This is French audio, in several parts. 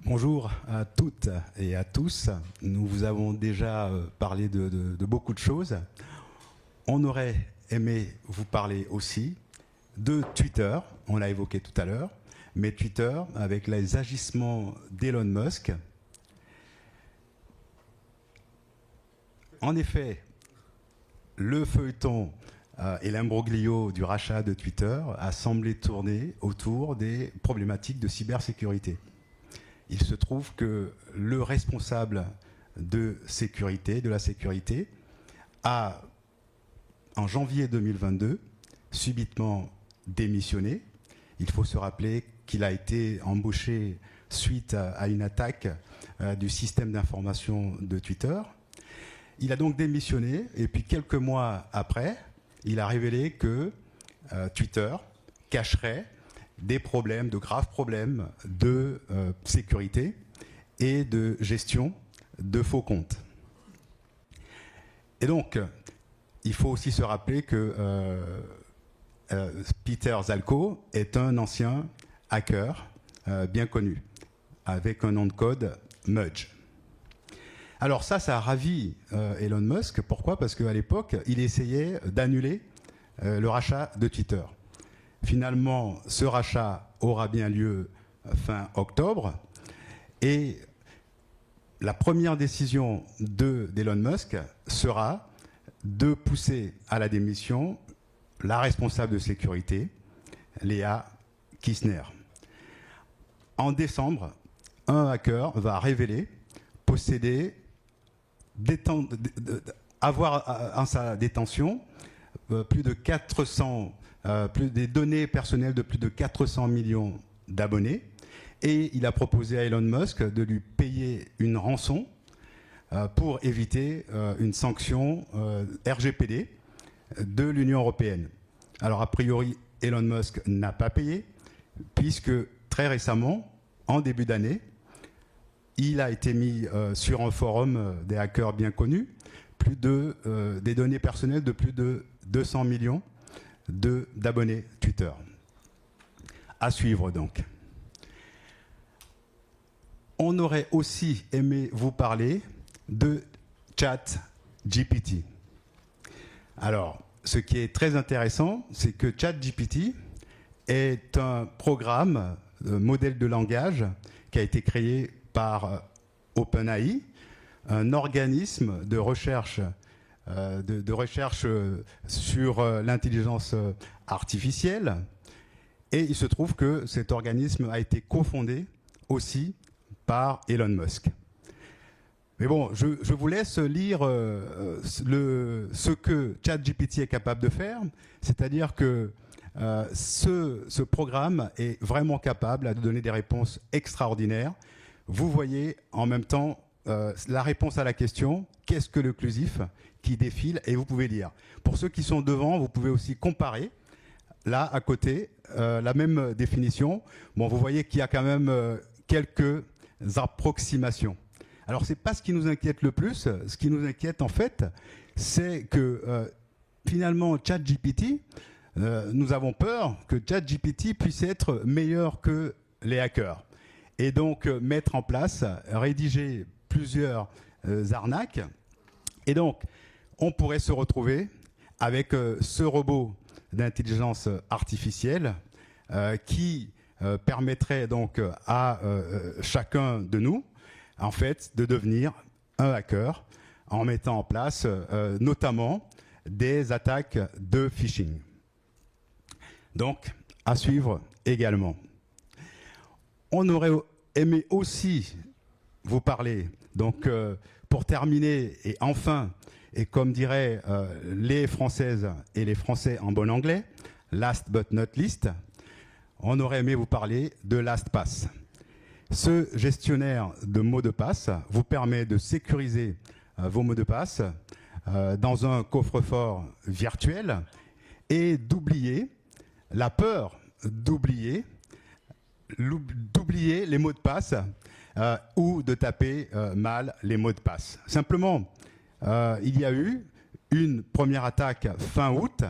Bonjour à toutes et à tous. Nous vous avons déjà parlé de beaucoup de choses. On aurait aimé vous parler aussi de Twitter, on l'a évoqué tout à l'heure, mais Twitter avec les agissements d'Elon Musk. En effet, le feuilleton et l'imbroglio du rachat de Twitter a semblé tourner autour des problématiques de cybersécurité. Il se trouve que le responsable de la sécurité, a, en janvier 2022, subitement démissionné. Il faut se rappeler qu'il a été embauché suite à une attaque du système d'information de Twitter. Il a donc démissionné et puis quelques mois après, il a révélé que Twitter cacherait des problèmes, de graves problèmes de sécurité et de gestion de faux comptes. Et donc, il faut aussi se rappeler que Peter Zalko est un ancien hacker bien connu, avec un nom de code Mudge. Alors ça a ravi Elon Musk. Pourquoi ? Parce qu'à l'époque, il essayait d'annuler le rachat de Twitter. Finalement, ce rachat aura bien lieu fin octobre. Et la première décision d'Elon Musk sera de pousser à la démission la responsable de sécurité, Léa Kissner. En décembre, un hacker va révéler posséder, avoir en sa détention plus de 400, des données personnelles de plus de 400 millions d'abonnés. Et il a proposé à Elon Musk de lui payer une rançon pour éviter une sanction RGPD de l'Union européenne. Alors a priori, Elon Musk n'a pas payé, puisque très récemment, en début d'année, il a été mis sur un forum des hackers bien connus, des données personnelles de plus de 200 millions d'abonnés Twitter. À suivre donc. On aurait aussi aimé vous parler de ChatGPT. Alors, ce qui est très intéressant, c'est que ChatGPT est un programme, modèle de langage, qui a été créé par OpenAI, un organisme de recherche, sur l'intelligence artificielle. Et il se trouve que cet organisme a été cofondé aussi par Elon Musk. Mais bon, je vous laisse lire ce que ChatGPT est capable de faire, c'est-à-dire que ce programme est vraiment capable de donner des réponses extraordinaires. Vous voyez en même temps la réponse à la question « Qu'est-ce que l'occlusif ?» qui défile, et vous pouvez lire. Pour ceux qui sont devant, vous pouvez aussi comparer, là, à côté, la même définition. Bon, vous voyez qu'il y a quand même quelques approximations. Alors, ce n'est pas ce qui nous inquiète le plus. Ce qui nous inquiète, en fait, c'est que finalement, ChatGPT, nous avons peur que ChatGPT puisse être meilleur que les hackers. Et donc, mettre en place, rédiger plusieurs arnaques. Et donc, on pourrait se retrouver avec ce robot d'intelligence artificielle qui permettrait donc à chacun de nous, en fait, de devenir un hacker en mettant en place notamment des attaques de phishing. Donc, à suivre également. On aurait aimé aussi vous parler, donc pour terminer et enfin, et comme diraient les Françaises et les Français en bon anglais, last but not least, on aurait aimé vous parler de LastPass. Ce gestionnaire de mots de passe vous permet de sécuriser vos mots de passe dans un coffre-fort virtuel et d'oublier la peur d'oublier les mots de passe ou de taper mal les mots de passe. Simplement, il y a eu une première attaque fin août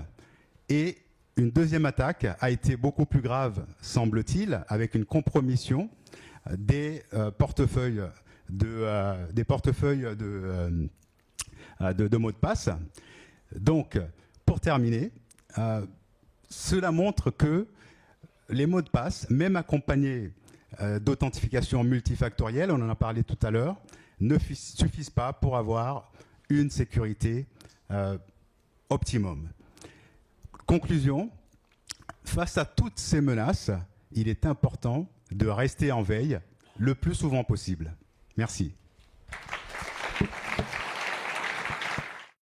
Et une deuxième attaque a été beaucoup plus grave, semble-t-il, avec une compromission des portefeuilles de mots de passe. Donc, pour terminer, cela montre que les mots de passe, même accompagnés d'authentification multifactorielle, on en a parlé tout à l'heure, ne suffisent pas pour avoir une sécurité optimum. Conclusion, face à toutes ces menaces, il est important de rester en veille le plus souvent possible. Merci.